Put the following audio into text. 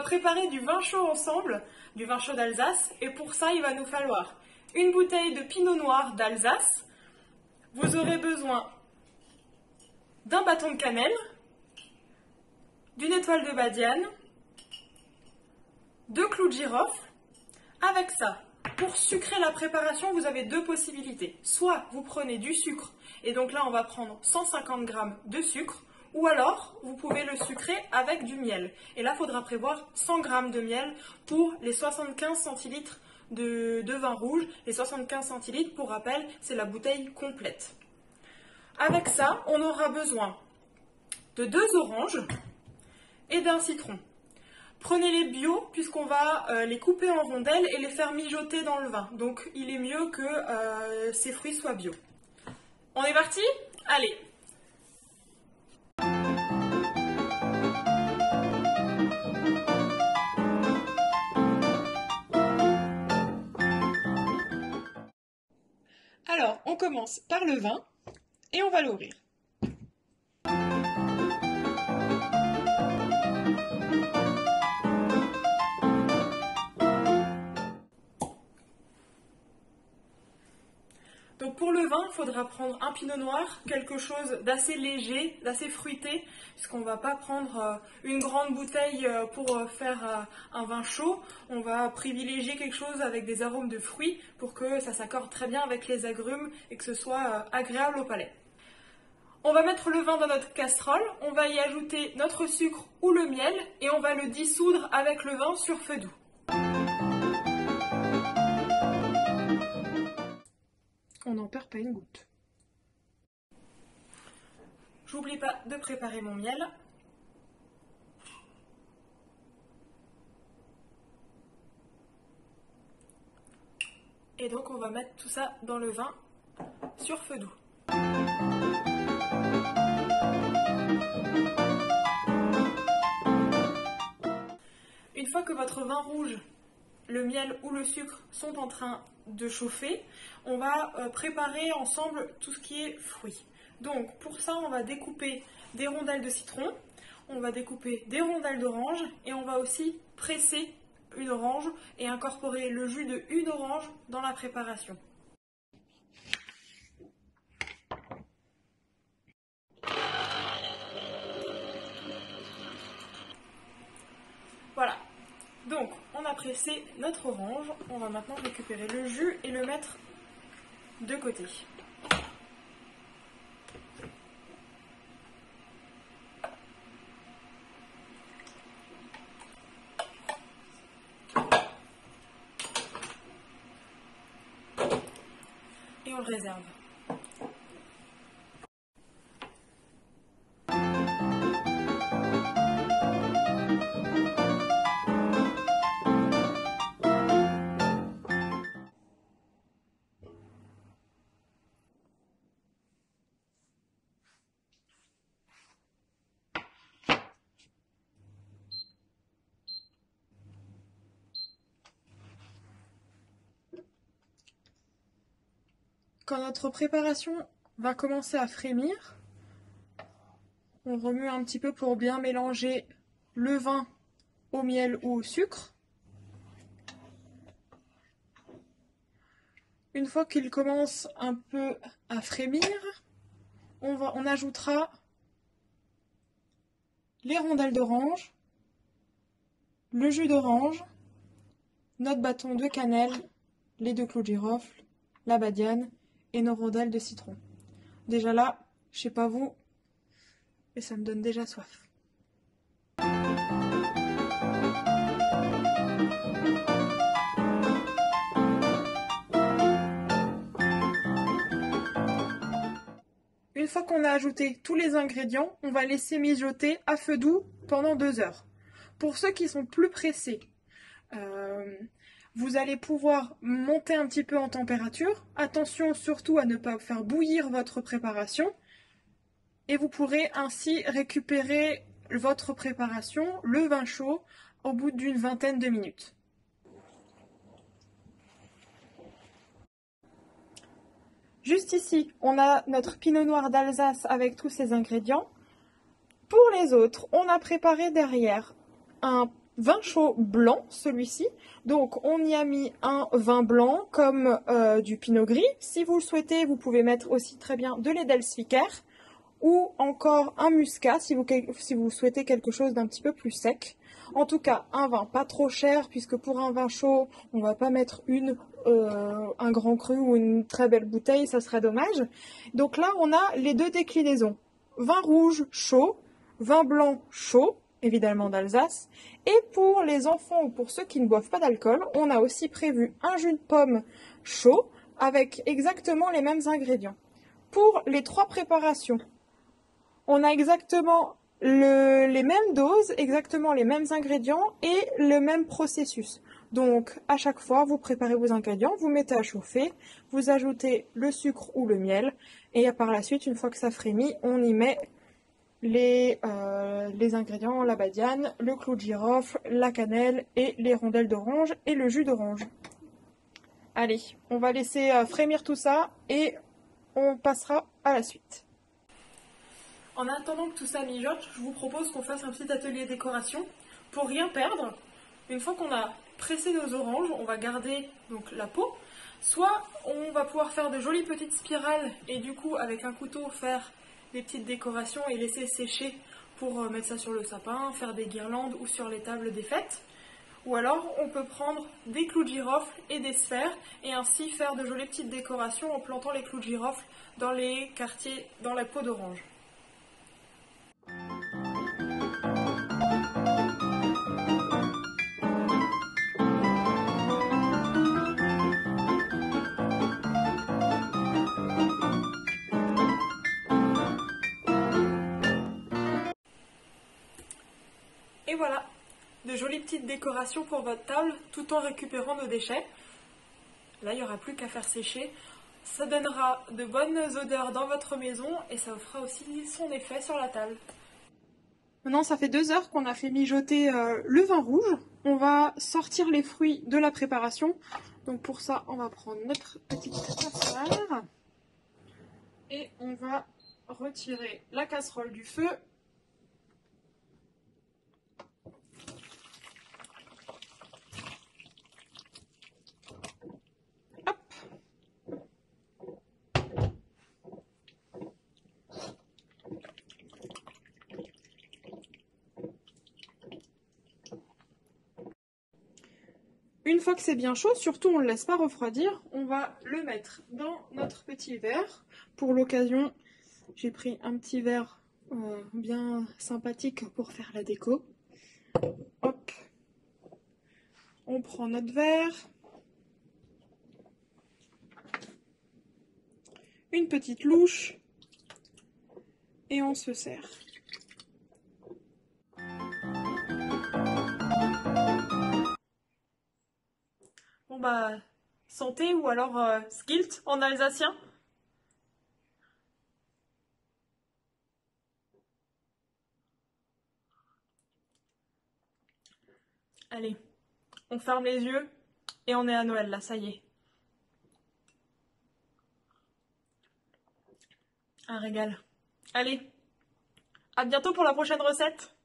préparer du vin chaud ensemble, du vin chaud d'Alsace, et pour ça, il va nous falloir une bouteille de pinot noir d'Alsace. Vous aurez besoin d'un bâton de cannelle, d'une étoile de badiane, 2 clous de girofle. Avec ça, pour sucrer la préparation, vous avez 2 possibilités. Soit vous prenez du sucre, et donc là on va prendre 150 g de sucre, ou alors vous pouvez le sucrer avec du miel. Et là il faudra prévoir 100 g de miel pour les 75 centilitres de vin rouge. Les 75 centilitres, pour rappel, c'est la bouteille complète. Avec ça, on aura besoin de 2 oranges et d'un citron. Prenez-les bio puisqu'on va les couper en rondelles et les faire mijoter dans le vin. Donc il est mieux que ces fruits soient bio. On est parti? Allez! Alors, on commence par le vin et on va l'ouvrir. Donc pour le vin, il faudra prendre un pinot noir, quelque chose d'assez léger, d'assez fruité, puisqu'on ne va pas prendre une grande bouteille pour faire un vin chaud. On va privilégier quelque chose avec des arômes de fruits pour que ça s'accorde très bien avec les agrumes et que ce soit agréable au palais. On va mettre le vin dans notre casserole, on va y ajouter notre sucre ou le miel et on va le dissoudre avec le vin sur feu doux. On n'en perd pas une goutte. J'oublie pas de préparer mon miel. Et donc on va mettre tout ça dans le vin sur feu doux. Une fois que votre vin rouge, le miel ou le sucre sont en train de chauffer, on va préparer ensemble tout ce qui est fruits. Donc pour ça, on va découper des rondelles de citron, on va découper des rondelles d'orange et on va aussi presser une orange et incorporer le jus de une orange dans la préparation. Voilà. Donc, on a pressé notre orange, on va maintenant récupérer le jus et le mettre de côté. Et on le réserve. Quand notre préparation va commencer à frémir, on remue un petit peu pour bien mélanger le vin au miel ou au sucre. Une fois qu'il commence un peu à frémir, on ajoutera les rondelles d'orange, le jus d'orange, notre bâton de cannelle, les 2 clous de girofle, la badiane et nos rondelles de citron. Déjà là, je sais pas vous, mais ça me donne déjà soif. Une fois qu'on a ajouté tous les ingrédients, on va laisser mijoter à feu doux pendant 2 heures. Pour ceux qui sont plus pressés, vous allez pouvoir monter un petit peu en température. Attention surtout à ne pas faire bouillir votre préparation. Et vous pourrez ainsi récupérer votre préparation, le vin chaud, au bout d'une vingtaine de minutes. Juste ici, on a notre pinot noir d'Alsace avec tous ses ingrédients. Pour les autres, on a préparé derrière un vin chaud blanc, celui-ci. Donc on y a mis un vin blanc comme du pinot gris. Si vous le souhaitez, vous pouvez mettre aussi très bien de l'Edelzwicker ou encore un muscat si vous souhaitez quelque chose d'un petit peu plus sec. En tout cas, un vin pas trop cher puisque pour un vin chaud, on va pas mettre un grand cru ou une très belle bouteille, ça serait dommage. Donc là, on a les deux déclinaisons. Vin rouge chaud, vin blanc chaud, évidemment d'Alsace. Et pour les enfants ou pour ceux qui ne boivent pas d'alcool, on a aussi prévu un jus de pomme chaud avec exactement les mêmes ingrédients. Pour les 3 préparations, on a exactement les mêmes doses, exactement les mêmes ingrédients et le même processus. Donc à chaque fois, vous préparez vos ingrédients, vous mettez à chauffer, vous ajoutez le sucre ou le miel et par la suite, une fois que ça frémit, on y met les ingrédients, la badiane, le clou de girofle, la cannelle et les rondelles d'orange et le jus d'orange. Allez, on va laisser frémir tout ça et on passera à la suite. En attendant que tout ça mijote, je vous propose qu'on fasse un petit atelier décoration. Pour rien perdre, une fois qu'on a pressé nos oranges, on va garder donc la peau. Soit on va pouvoir faire de jolies petites spirales et du coup avec un couteau faire des petites décorations et laisser sécher pour mettre ça sur le sapin, faire des guirlandes ou sur les tables des fêtes. Ou alors on peut prendre des clous de girofle et des sphères et ainsi faire de jolies petites décorations en plantant les clous de girofle dans les quartiers, dans la peau d'orange. Et voilà, de jolies petites décorations pour votre table tout en récupérant nos déchets. Là, il n'y aura plus qu'à faire sécher. Ça donnera de bonnes odeurs dans votre maison et ça vous fera aussi son effet sur la table. Maintenant, ça fait 2 heures qu'on a fait mijoter le vin rouge. On va sortir les fruits de la préparation. Donc pour ça, on va prendre notre petite passoire et on va retirer la casserole du feu. Une fois que c'est bien chaud, surtout on ne le laisse pas refroidir, on va le mettre dans notre petit verre. Pour l'occasion, j'ai pris un petit verre bien sympathique pour faire la déco. Hop, on prend notre verre, une petite louche et on se sert. Bon bah, santé ou alors skilt en alsacien. Allez, on ferme les yeux et on est à Noël là, ça y est. Un régal. Allez, à bientôt pour la prochaine recette.